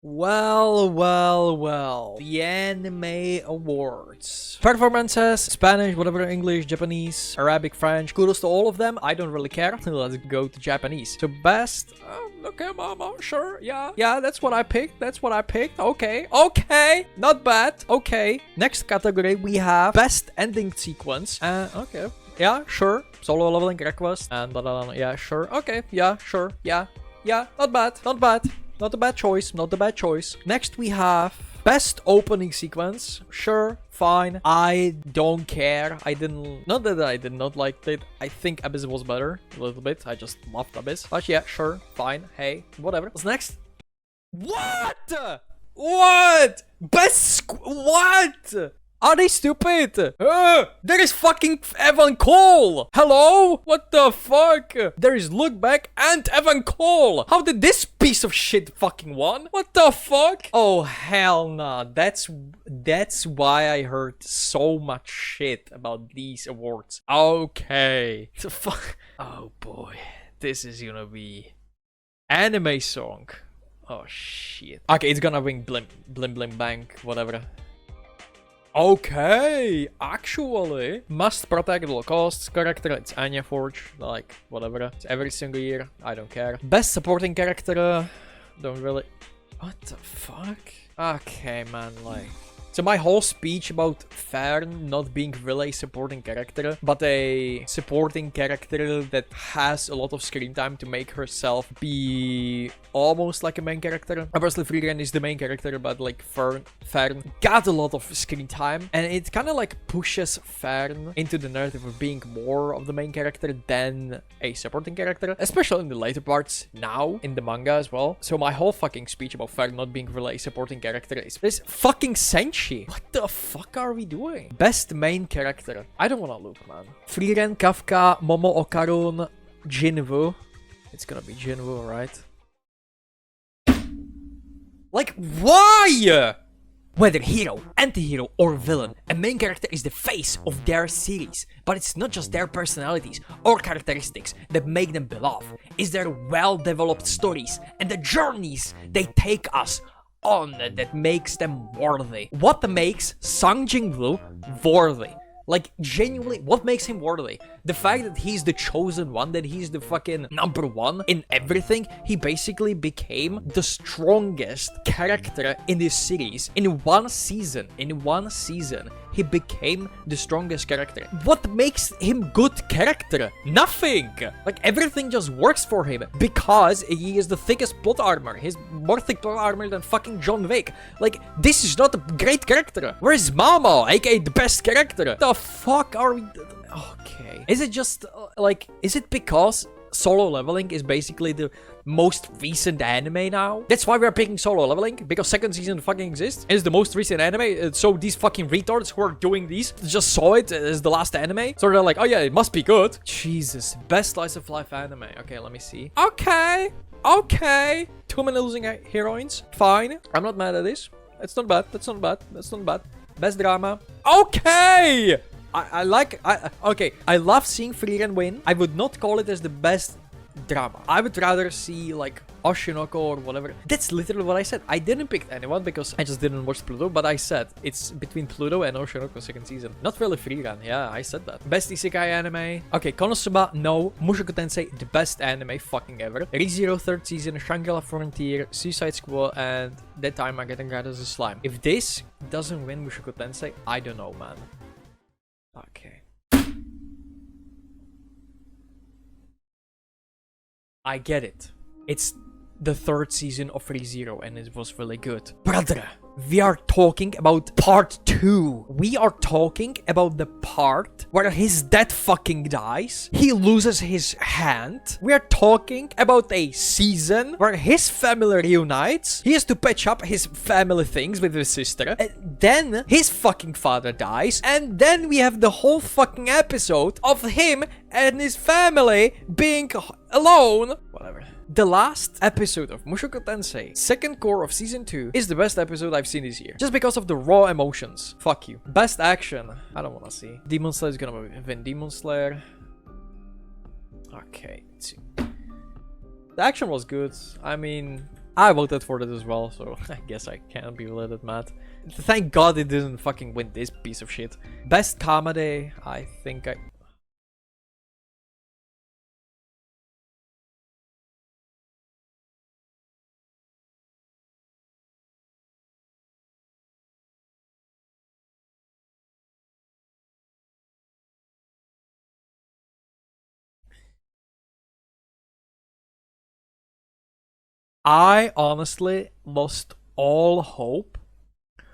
Well, well, well. The Anime Awards. Performances, Spanish, whatever, English, Japanese, Arabic, French. Kudos to all of them. I don't really care. Let's go to Japanese. So best... okay, mama, sure, yeah. Yeah, that's what I picked. That's what I picked. Okay, okay. Not bad. Okay. Next category, we have best ending sequence. Okay. Yeah, sure. Solo leveling request. And yeah, sure. Okay, yeah, sure. Yeah. Yeah, not bad. Not bad. Not a bad choice, not a bad choice. Next we have best opening sequence. Sure, fine. I don't care. Not that I did not like it. I think Abyss was better a little bit. I just loved Abyss. But yeah, sure, fine. Hey, whatever. What's next? What? What? What? Are they stupid? There is fucking Evan Cole! Hello? What the fuck? There is Look Back and Evan Cole! How did this piece of shit fucking won? What the fuck? Oh, hell nah. That's why I heard so much shit about these awards. Okay. The fuck? Oh boy. This is gonna be... Anime song. Oh shit. Okay, it's gonna win Blim Blim Bang, whatever. Okay, actually, must protect at all costs. Character, it's Anya Forge, like, whatever. It's every single year, I don't care. Best supporting character, don't really... What the fuck? Okay, man, like... So my whole speech about Fern not being really a supporting character, but a supporting character that has a lot of screen time to make herself be almost like a main character. Obviously Freegan is the main character, but like Fern got a lot of screen time, and it kind of like pushes Fern into the narrative of being more of the main character than a supporting character, especially in the later parts now in the manga as well. So my whole fucking speech about Fern not being really a supporting character is fucking Senshi. What the fuck are we doing? Best main character. I don't wanna look, man. Frieren, Kafka, Momo Okarun, Jinwoo. It's gonna be Jinwoo, right? Like, why? Whether hero, anti-hero, or villain, a main character is the face of their series. But it's not just their personalities or characteristics that make them beloved. It's their well-developed stories and the journeys they take us on that makes them worthy. What makes Sang Jin-woo worthy? Like, genuinely, what makes him worthy? The fact that he's the chosen one, that he's the fucking number one in everything. He basically became the strongest character in this series. In one season, he became the strongest character. What makes him good character? Nothing! Like, everything just works for him because he is the thickest plot armor. He's more thick plot armor than fucking John Wick. Like, this is not a great character. Where's Mama, aka the best character? The fuck are we... Okay. Is it just, like, is it because Solo Leveling is basically the most recent anime now? That's why we're picking Solo Leveling, because second season fucking exists. It's the most recent anime, so these fucking retards who are doing these just saw it as the last anime. So they're like, oh yeah, it must be good. Jesus. Best slice of life anime. Okay, let me see. Okay. Okay. Too many losing heroines. Fine. I'm not mad at this. It's not bad. That's not bad. That's not bad. Best drama. Okay. I love seeing Frieren win. I would not call it as the best drama. I would rather see like Oshinoko or whatever. That's literally what I said. I didn't pick anyone because I just didn't watch Pluto, but I said it's between Pluto and Oshinoko second season. Not really Frieren. Yeah, I said that. Best isekai anime. Okay, Konosuba, no. Mushoku Tensei, the best anime fucking ever. ReZero third season, Shangri-La Frontier, Suicide Squad, and That Time I Get Got as a Slime. If this doesn't win Mushoku Tensei, I don't know, man. Okay. I get it. It's the third season of ReZero and it was really good. Brother, we are talking about part 2. We are talking about the part where his dad fucking dies. He loses his hand. We are talking about a season where his family reunites. He has to patch up his family things with his sister. And then his fucking father dies. And then we have the whole fucking episode of him and his family being alone. Whatever. The last episode of Mushoku Tensei, second core of season 2, is the best episode I've seen this year. Just because of the raw emotions. Fuck you. Best action. I don't wanna see. Demon Slayer is gonna win Demon Slayer. Okay, let's see. The action was good. I mean, I voted for it as well, so I guess I can't be a little bit mad. Thank God it didn't fucking win this piece of shit. Best comedy, I think I honestly lost all hope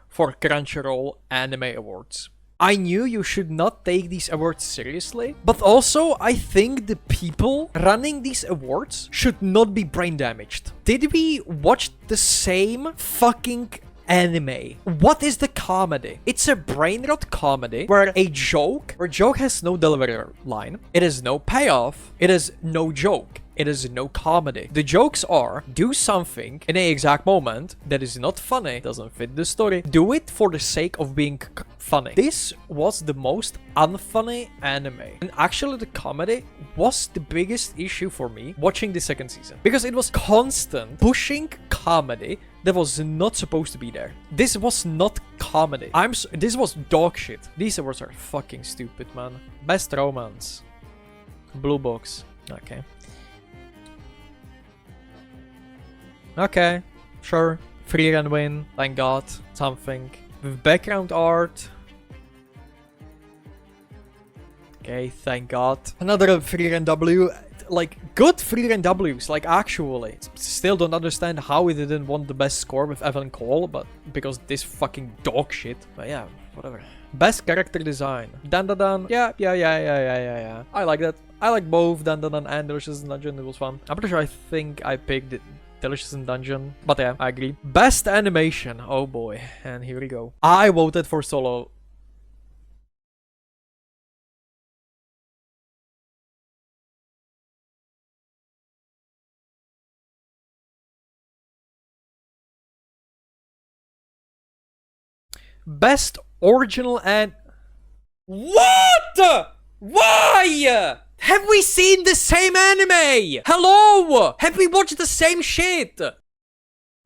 for Crunchyroll Anime Awards. I knew you should not take these awards seriously, but also I think the people running these awards should not be brain damaged. Did we watch the same fucking anime? What is the comedy? It's a brain rot comedy where a joke has no delivery line, it has no payoff, it has no joke. It is no comedy. The jokes are, do something in a exact moment that is not funny, doesn't fit the story. Do it for the sake of being funny. This was the most unfunny anime. And actually the comedy was the biggest issue for me watching the second season. Because it was constant pushing comedy that was not supposed to be there. This was not comedy. This was dog shit. These awards are fucking stupid, man. Best romance. Blue box. Okay. Okay, sure. Free and win, thank God. Something. With background art. Okay, thank God. Another free and W. Like, good free and Ws, like, actually. Still don't understand how he didn't want the best score with Evan Cole, but because this fucking dog shit. But yeah, whatever. Best character design. Dandadan. Yeah. I like that. I like both Dandadan and Delicious Dungeon. It was fun. I'm pretty sure I think I picked it. Delicious in Dungeon. But yeah, I agree. Best animation. Oh boy. And here we go. I voted for Solo. Best original and... What? Why? Have we seen the same anime? Hello? Have we watched the same shit?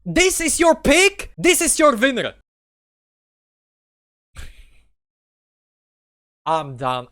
This is your pick? This is your winner. I'm done.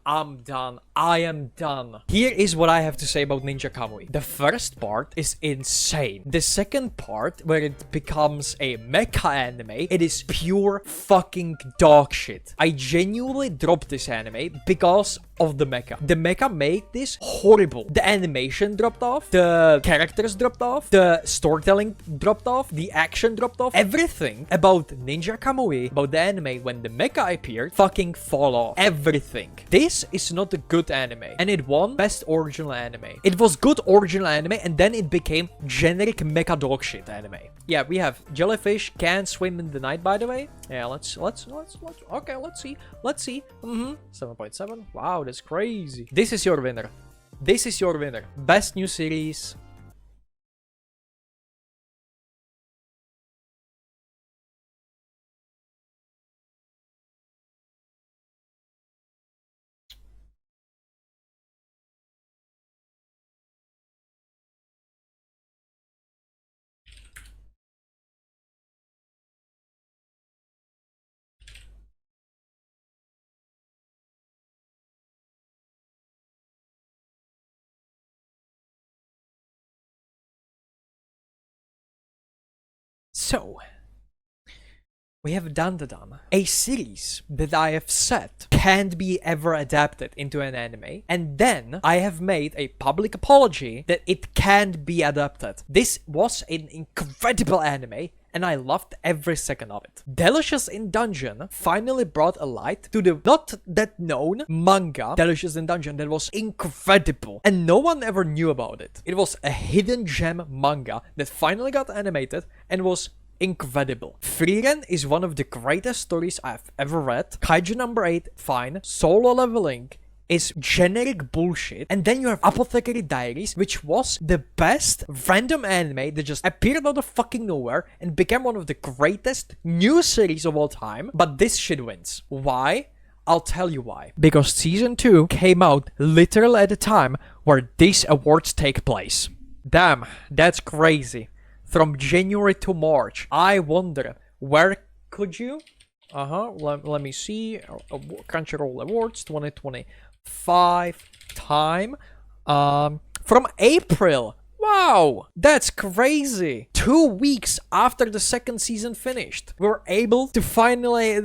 I am done. Here is what I have to say about Ninja Kamui. The first part is insane. The second part, where it becomes a mecha anime, it is pure fucking dog shit. I genuinely dropped this anime because of the mecha. The mecha made this horrible. The animation dropped off, the characters dropped off, the storytelling dropped off, the action dropped off. Everything about Ninja Kamui, about the anime when the mecha appeared, fucking fall off. Everything. This is not a good anime, and it won Best Original Anime. It was good original anime, and then it became generic mecha dog shit anime. Yeah, we have Jellyfish Can Swim in the Night, by the way. Yeah, let's okay, let's see. 7.7. Wow, that's crazy. This is your winner. This is your winner. Best new series. So, we have Dandadan, a series that I have said can't be ever adapted into an anime, and then I have made a public apology that it can't be adapted. This was an incredible anime, and I loved every second of it. Delicious in Dungeon finally brought a light to the not that known manga Delicious in Dungeon that was incredible, and no one ever knew about it. It was a hidden gem manga that finally got animated and was incredible. Frieren is one of the greatest stories I've ever read. Kaiju number 8, fine. Solo Leveling is generic bullshit. And then you have Apothecary Diaries, which was the best random anime that just appeared out of fucking nowhere and became one of the greatest new series of all time. But this shit wins. Why? I'll tell you why. Because season 2 came out literally at the time where these awards take place. Damn, that's crazy. from January to March. I wonder, where could you? Let me see. Crunchyroll Awards 2025 time. From April. Wow, that's crazy. 2 weeks after the second season finished, we're able to finally...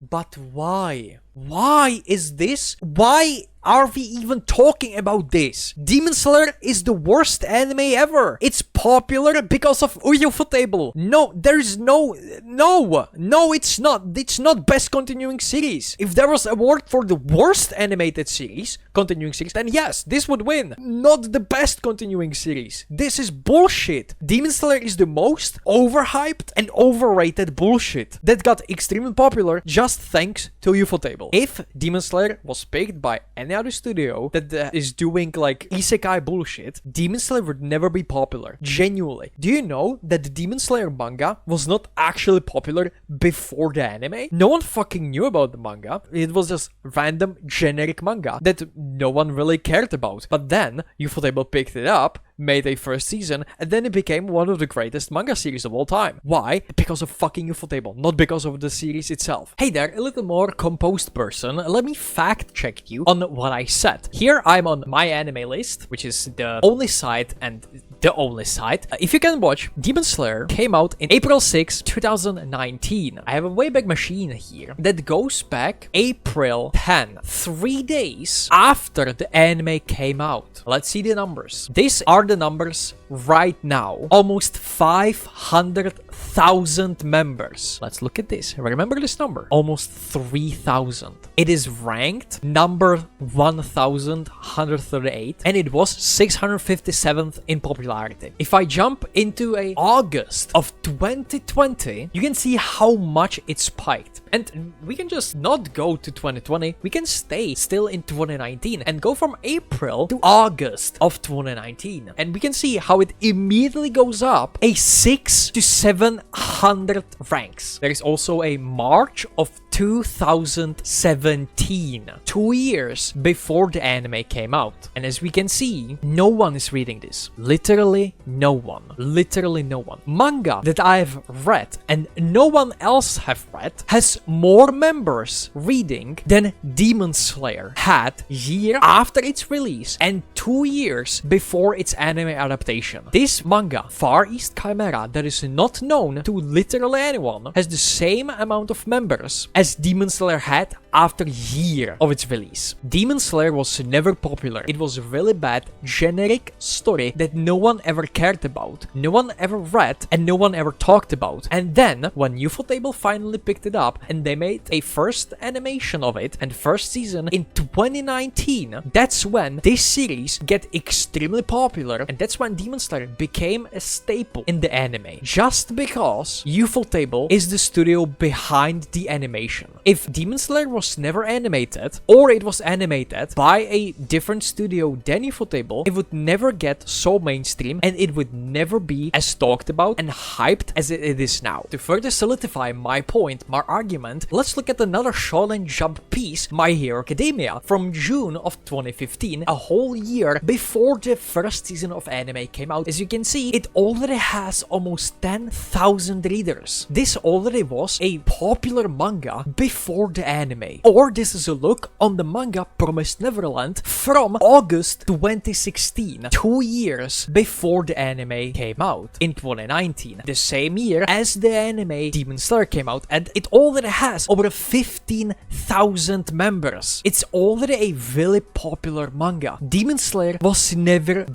But why? Why is this? Why are we even talking about this? Demon Slayer is the worst anime ever. It's popular because of Ufotable. No, there's no, it's not. It's not best continuing series. If there was an award for the worst animated series, continuing series, then yes, this would win. Not the best continuing series. This is bullshit. Demon Slayer is the most overhyped and overrated bullshit that got extremely popular just thanks to Ufotable. If Demon Slayer was picked by any other studio that is doing like isekai bullshit, Demon Slayer would never be popular. Genuinely. Do you know that the Demon Slayer manga was not actually popular before the anime? No one fucking knew about the manga. It was just random generic manga that no one really cared about. But then Ufotable picked it up, made a first season, and then it became one of the greatest manga series of all time. Why? Because of fucking Ufotable, not because of the series itself. Hey there, a little more composed person. Let me fact check you on what I said. Here I'm on my anime list, which is the only site and the only site. If you can watch, Demon Slayer came out in April 6, 2019. I have a Wayback Machine here that goes back April 10, 3 days after the anime came out. Let's see the numbers. These are the numbers right now. Almost 500,000 members. Let's look at this. Remember this number. Almost 3,000. It is ranked number 1,138 and it was 657th in popularity. If I jump into August of 2020, you can see how much it spiked. And we can just not go to 2020, we can stay still in 2019 and go from April to August of 2019. And we can see how it immediately goes up a 6 to 700 ranks. There is also a March of 2017, 2 years before the anime came out. And as we can see, no one is reading this. Literally no one. Literally no one. Manga that I've read and no one else have read has more members reading than Demon Slayer had year after its release and 2 years before its anime adaptation. This manga, Far East Chimera, that is not known to literally anyone, has the same amount of members as Demon Slayer had after a year of its release. Demon Slayer was never popular. It was a really bad, generic story that no one ever cared about, no one ever read, and no one ever talked about. And then, when Ufotable finally picked it up and they made a first animation of it and first season in 2019, that's when this series get extremely popular, and that's when Demon Slayer became a staple in the anime. Just because Ufotable is the studio behind the animation. If Demon Slayer was never animated, or it was animated by a different studio than Ufotable, it would never get so mainstream and it would never be as talked about and hyped as it is now. To further solidify my point, my argument, let's look at another Shonen Jump piece, My Hero Academia, from June of 2015, a whole year before the first season of anime came out. As you can see, it already has almost 10,000 readers. This already was a popular manga before the anime. Or this is a look on the manga Promised Neverland from August 2016, 2 years before the anime came out in 2019, the same year as the anime Demon Slayer came out, and it already has over 15,000 members. It's already a really popular manga. Demon Slayer was never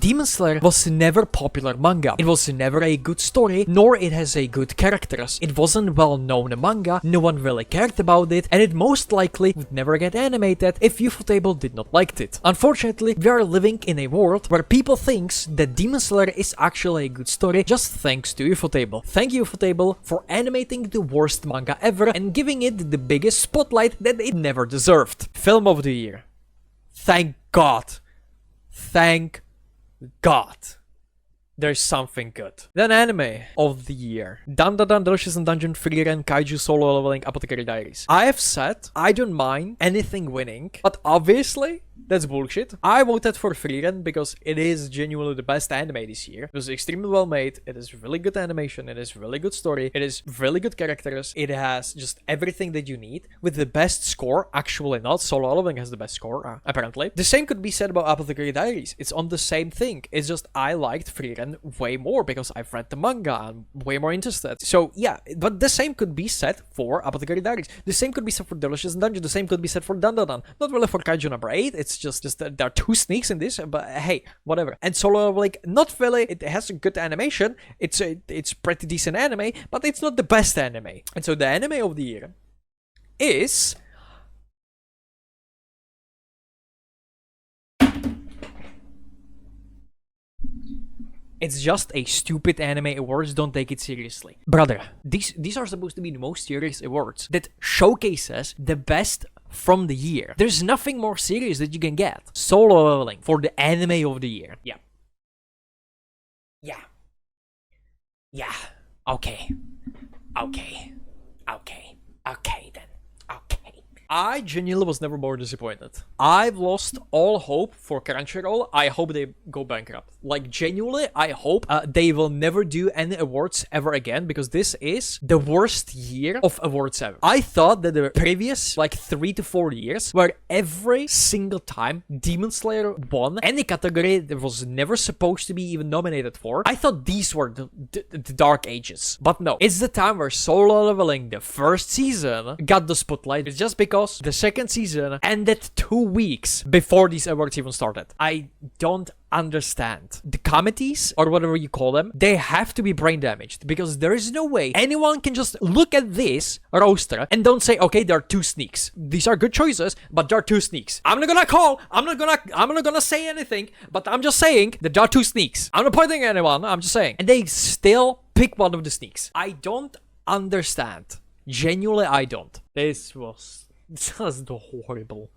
popular manga. It was never a good story, nor it has a good characters. It wasn't well known manga, no one really cared about it, and it most likely would never get animated if Ufotable did not like it. Unfortunately, we are living in a world where people thinks that Demon Slayer is actually a good story just thanks to Ufotable. Thank you, Ufotable, for animating the worst manga ever and giving it the biggest spotlight that it never deserved. Film of the year. Thank God. Thank God. There's something good. Then anime of the year. Dan Dan Dan, Delicious and Dungeon, Freeren, Kaiju, Solo Leveling, Apothecary Diaries. I have said I don't mind anything winning, but obviously That's bullshit. I voted for Frieren because it is genuinely the best anime this year. It was extremely well made. It is really good animation. It is really good story. It is really good characters. It has just everything that you need with the best score. Actually not. Solo Leveling has the best score, apparently. The same could be said about Apothecary Diaries. It's on the same thing. It's just I liked Frieren way more because I've read the manga. I'm way more interested. So yeah, but the same could be said for Apothecary Diaries. The same could be said for Delicious Dungeon. The same could be said for Dandadan. Not really for Kaiju number 8. It's just that there are 2 sneaks in this, but hey, whatever. And Solo Leveling, not really. It has a good animation. It's pretty decent anime, but it's not the best anime. And so the anime of the year is it's just a stupid anime awards, don't take it seriously. Brother, these are supposed to be the most serious awards that showcases the best from the year. There's nothing more serious that you can get. Solo Leveling for the anime of the year. Yeah. Yeah. Yeah. Okay. Okay. Okay. Okay then. Okay. I genuinely was never more disappointed. I've lost all hope for Crunchyroll. I hope they go bankrupt. Like, genuinely, I hope they will never do any awards ever again, because this is the worst year of awards ever. I thought that the previous, like, 3 to 4 years, where every single time Demon Slayer won any category that was never supposed to be even nominated for, I thought these were the dark ages. But no, it's the time where Solo Leveling, the first season, got the spotlight. It's just because the second season ended 2 weeks before these awards even started. I don't understand. The committees, or whatever you call them, they have to be brain damaged, because there is no way anyone can just look at this roster and don't say, okay, there are 2 sneaks. These are good choices, but there are 2 sneaks. I'm not gonna say anything, but I'm just saying that there are 2 sneaks. I'm not pointing at anyone, I'm just saying. And they still pick one of the sneaks. I don't understand. Genuinely, I don't. This was just horrible.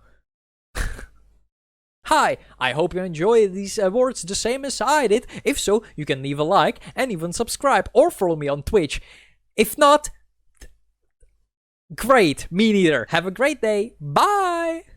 Hi, I hope you enjoy these awards the same as I did. If so, you can leave a like and even subscribe or follow me on Twitch. If not, great, me neither. Have a great day. Bye!